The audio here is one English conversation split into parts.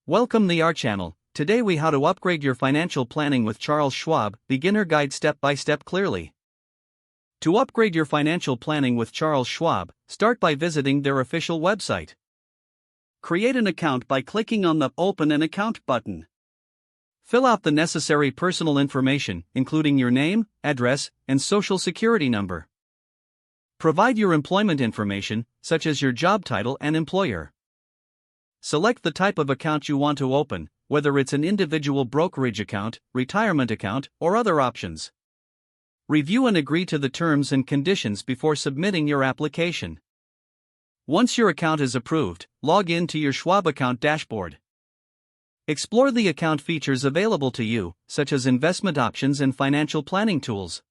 Welcome to our channel. Today we how to upgrade your financial planning with Charles Schwab, beginner guide step by step clearly. To upgrade your financial planning with Charles Schwab, start by visiting their official website. Create an account by clicking on the Open an Account button. Fill out the necessary personal information, including your name, address, and social security number. Provide your employment information, such as your job title and employer. Select the type of account you want to open, whether it's an individual brokerage account, retirement account, or other options. Review and agree to the terms and conditions before submitting your application. Once your account is approved, log in to your Schwab account dashboard. Explore the account features available to you, such as investment options and financial planning tools.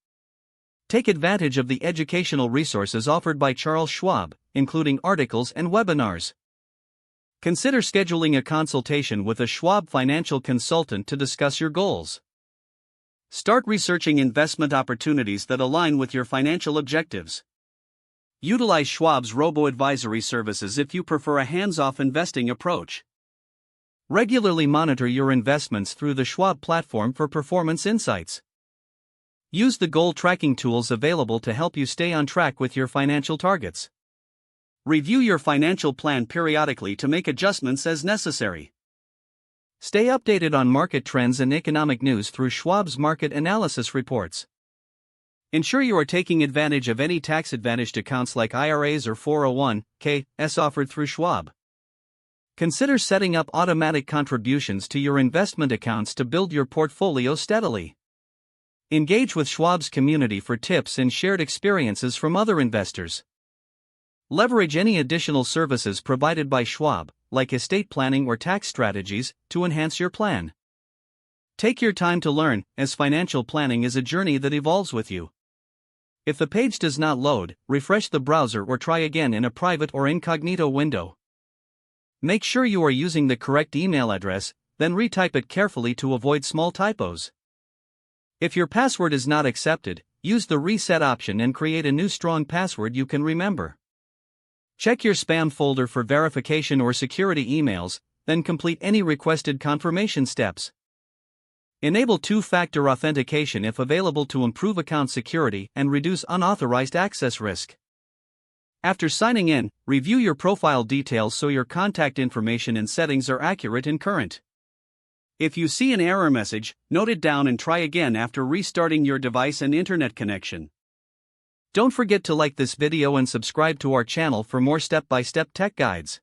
Take advantage of the educational resources offered by Charles Schwab, including articles and webinars. Consider scheduling a consultation with a Schwab financial consultant to discuss your goals. Start researching investment opportunities that align with your financial objectives. Utilize Schwab's robo-advisory services if you prefer a hands-off investing approach. Regularly monitor your investments through the Schwab platform for performance insights. Use the goal tracking tools available to help you stay on track with your financial targets. Review your financial plan periodically to make adjustments as necessary. Stay updated on market trends and economic news through Schwab's market analysis reports. Ensure you are taking advantage of any tax-advantaged accounts like IRAs or 401(k)s offered through Schwab. Consider setting up automatic contributions to your investment accounts to build your portfolio steadily. Engage with Schwab's community for tips and shared experiences from other investors. Leverage any additional services provided by Schwab, like estate planning or tax strategies, to enhance your plan. Take your time to learn, as financial planning is a journey that evolves with you. If the page does not load, refresh the browser or try again in a private or incognito window. Make sure you are using the correct email address, then retype it carefully to avoid small typos. If your password is not accepted, use the reset option and create a new strong password you can remember. Check your spam folder for verification or security emails, then complete any requested confirmation steps. Enable two-factor authentication if available to improve account security and reduce unauthorized access risk. After signing in, review your profile details so your contact information and settings are accurate and current. If you see an error message, note it down and try again after restarting your device and internet connection. Don't forget to like this video and subscribe to our channel for more step-by-step tech guides.